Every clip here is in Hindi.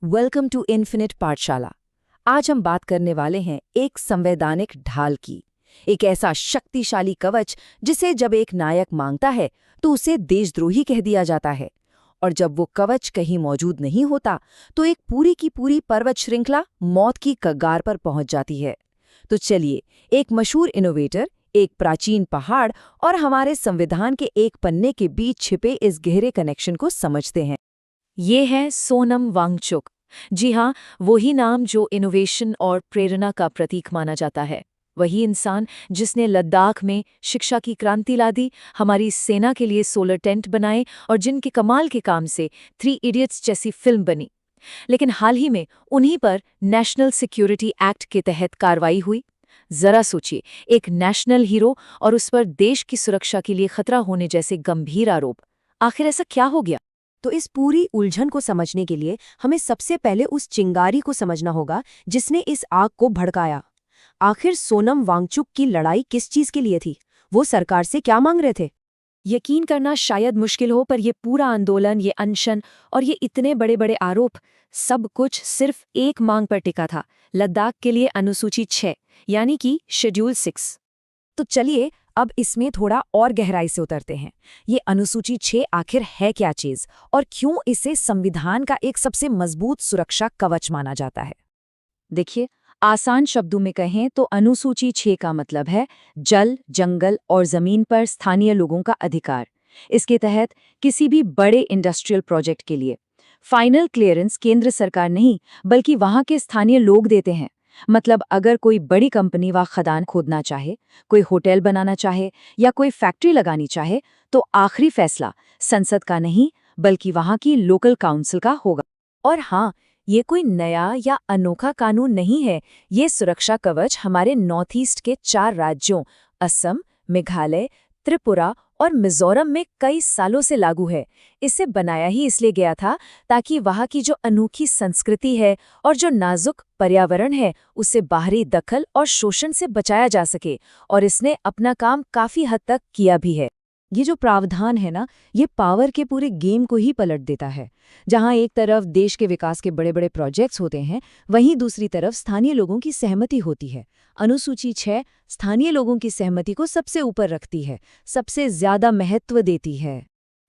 वेलकम टू इन्फिनिट पाठशाला। आज हम बात करने वाले हैं एक संवैधानिक ढाल की। एक ऐसा शक्तिशाली कवच जिसे जब एक नायक मांगता है तो उसे देशद्रोही कह दिया जाता है, और जब वो कवच कहीं मौजूद नहीं होता तो एक पूरी की पूरी पर्वत श्रृंखला मौत की कगार पर पहुंच जाती है। तो चलिए, एक मशहूर इनोवेटर, एक प्राचीन पहाड़ और हमारे संविधान के एक पन्ने के बीच छिपे इस गहरे कनेक्शन को समझते हैं। ये है सोनम वांगचुक। जी हाँ, वही नाम जो इनोवेशन और प्रेरणा का प्रतीक माना जाता है। वही इंसान जिसने लद्दाख में शिक्षा की क्रांति ला दी, हमारी सेना के लिए सोलर टेंट बनाए और जिनके कमाल के काम से 3 इडियट्स जैसी फिल्म बनी। लेकिन हाल ही में उन्हीं पर नेशनल सिक्योरिटी एक्ट के तहत कार्रवाई हुई। जरा सोचिए, एक नेशनल हीरो और उस पर देश की सुरक्षा के लिए खतरा होने जैसे गंभीर आरोप। आखिर ऐसा क्या हो गया? तो इस पूरी उलझन को समझने के लिए हमें सबसे पहले उस चिंगारी को समझना होगा जिसने इस आग को भड़काया। आखिर सोनम वांगचुक की लड़ाई किस चीज के लिए थी? वो सरकार से क्या मांग रहे थे? यकीन करना शायद मुश्किल हो, पर ये पूरा आंदोलन, ये अनशन और ये इतने बड़े बड़े आरोप, सब कुछ सिर्फ एक मांग पर टिका था: लद्दाख के लिए अनुसूची 6 यानी कि शेड्यूल 6। तो चलिए अब इसमें थोड़ा और गहराई से उतरते हैं। ये अनुसूची 6 आखिर है क्या चीज, और क्यों इसे संविधान का एक सबसे मजबूत सुरक्षा कवच माना जाता है? देखिए, आसान शब्दों में कहें तो अनुसूची 6 का मतलब है जल, जंगल और जमीन पर स्थानीय लोगों का अधिकार। इसके तहत किसी भी बड़े इंडस्ट्रियल प्रोजेक्ट के लिए फाइनल क्लियरेंस केंद्र सरकार नहीं, बल्कि वहां के स्थानीय लोग देते हैं। मतलब अगर कोई बड़ी कंपनी वहां खदान खोदना चाहे, कोई होटल बनाना चाहे या कोई फैक्ट्री लगानी चाहे, तो आखिरी फैसला संसद का नहीं, बल्कि वहां की लोकल काउंसिल का होगा। और हाँ, ये कोई नया या अनोखा कानून नहीं है। ये सुरक्षा कवच हमारे नॉर्थ ईस्ट के 4 राज्यों असम, मेघालय, त्रिपुरा और मिजोरम में कई सालों से लागू है। इसे बनाया ही इसलिए गया था ताकि वहाँ की जो अनोखी संस्कृति है और जो नाजुक पर्यावरण है, उसे बाहरी दखल और शोषण से बचाया जा सके, और इसने अपना काम काफी हद तक किया भी है। ये जो प्रावधान है ना, ये पावर के पूरे गेम को ही पलट देता है। जहां एक तरफ देश के विकास के बड़े बड़े प्रोजेक्ट्स होते हैं, वहीं दूसरी तरफ स्थानीय लोगों की सहमति होती है। अनुसूची 6 स्थानीय लोगों की सहमति को सबसे ऊपर रखती है, सबसे ज्यादा महत्व देती है।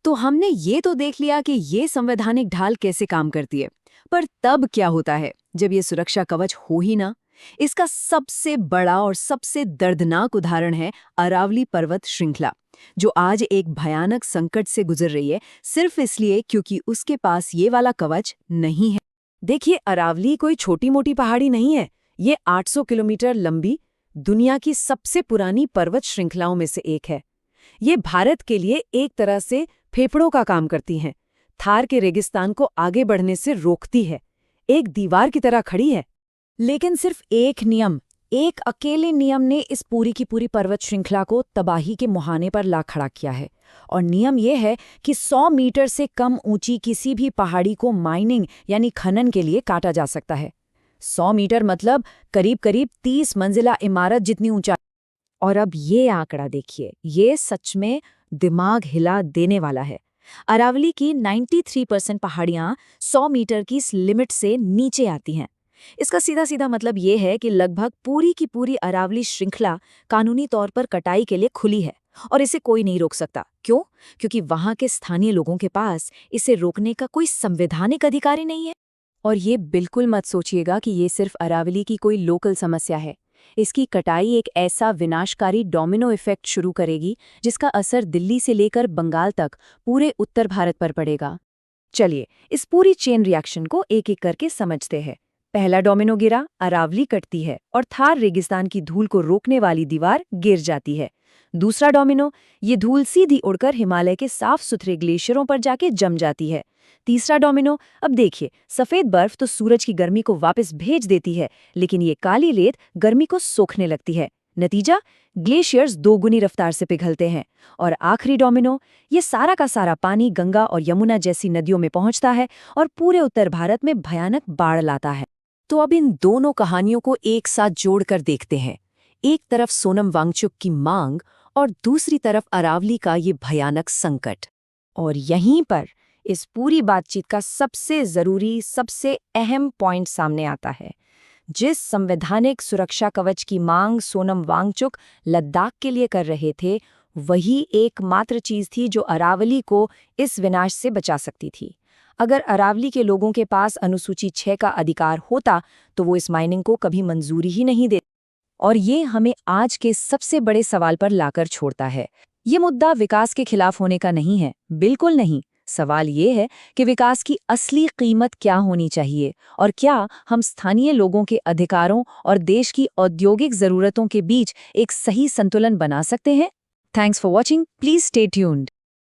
तो हमने ये तो देख लिया कि ये संवैधानिक ढाल कैसे काम करती है, पर तब क्या होता है जब ये सुरक्षा कवच हो ही ना? इसका सबसे बड़ा और सबसे दर्दनाक उदाहरण है अरावली पर्वत श्रृंखला, जो आज एक भयानक संकट से गुजर रही है, सिर्फ इसलिए क्योंकि उसके पास ये वाला कवच नहीं है। देखिए, अरावली कोई छोटी मोटी पहाड़ी नहीं है। ये 800 किलोमीटर लंबी दुनिया की सबसे पुरानी पर्वत श्रृंखलाओं में से एक है। ये भारत के लिए एक तरह से फेफड़ों का काम करती हैं। थार के रेगिस्तान को आगे बढ़ने से रोकती है, एक दीवार की तरह खड़ी है। लेकिन सिर्फ एक नियम, एक अकेले नियम ने इस पूरी की पूरी पर्वत श्रृंखला को तबाही के मुहाने पर ला खड़ा किया है। और नियम यह है कि 100 मीटर से कम ऊंची किसी भी पहाड़ी को माइनिंग यानी खनन के लिए काटा जा सकता है। 100 मीटर मतलब करीब करीब 30 मंजिला इमारत जितनी ऊंचा। और अब ये आंकड़ा देखिए, ये सच में दिमाग हिला देने वाला है। अरावली की 93% पहाड़ियां 100 मीटर की इस लिमिट से नीचे आती हैं। इसका सीधा सीधा मतलब ये है कि लगभग पूरी की पूरी अरावली श्रृंखला कानूनी तौर पर कटाई के लिए खुली है, और इसे कोई नहीं रोक सकता। क्यों? क्योंकि वहां के स्थानीय लोगों के पास इसे रोकने का कोई संवैधानिक अधिकार ही नहीं है। और ये बिल्कुल मत सोचिएगा कि ये सिर्फ अरावली की कोई लोकल समस्या है। इसकी कटाई एक ऐसा विनाशकारी डोमिनो इफेक्ट शुरू करेगी जिसका असर दिल्ली से लेकर बंगाल तक पूरे उत्तर भारत पर पड़ेगा। चलिए, इस पूरी चेन रिएक्शन को एक एक करके समझते हैं। पहला डोमिनो गिरा, अरावली कटती है और थार रेगिस्तान की धूल को रोकने वाली दीवार गिर जाती है। दूसरा डोमिनो, ये धूल सीधी उड़कर हिमालय के साफ सुथरे ग्लेशियरों पर जाके जम जाती है। तीसरा डोमिनो, अब देखिए, सफेद बर्फ तो सूरज की गर्मी को वापस भेज देती है, लेकिन ये काली रेत गर्मी को सोखने लगती है। नतीजा, ग्लेशियर्स दोगुनी रफ्तार से पिघलते हैं। और आखिरी डोमिनो, ये सारा का सारा पानी गंगा और यमुना जैसी नदियों में पहुंचता है और पूरे उत्तर भारत में भयानक बाढ़ लाता है। तो अब इन दोनों कहानियों को एक साथ जोड़कर देखते हैं। एक तरफ सोनम वांगचुक की मांग और दूसरी तरफ अरावली का ये भयानक संकट। और यहीं पर इस पूरी बातचीत का सबसे ज़रूरी, सबसे अहम पॉइंट सामने आता है। जिस संवैधानिक सुरक्षा कवच की मांग सोनम वांगचुक लद्दाख के लिए कर रहे थे, वही एकमात्र चीज़ थी जो अरावली को इस विनाश से बचा सकती थी। अगर अरावली के लोगों के पास अनुसूची 6 का अधिकार होता, तो वो इस माइनिंग को कभी मंजूरी ही नहीं देते। और ये हमें आज के सबसे बड़े सवाल पर लाकर छोड़ता है। ये मुद्दा विकास के खिलाफ होने का नहीं है, बिल्कुल नहीं। सवाल ये है कि विकास की असली कीमत क्या होनी चाहिए और क्या हम स्थानीय लोगों के अधिकारों और देश की औद्योगिक ज़रूरतों के बीच एक सही संतुलन बना सकते हैं। Thanks for watching, please stay tuned.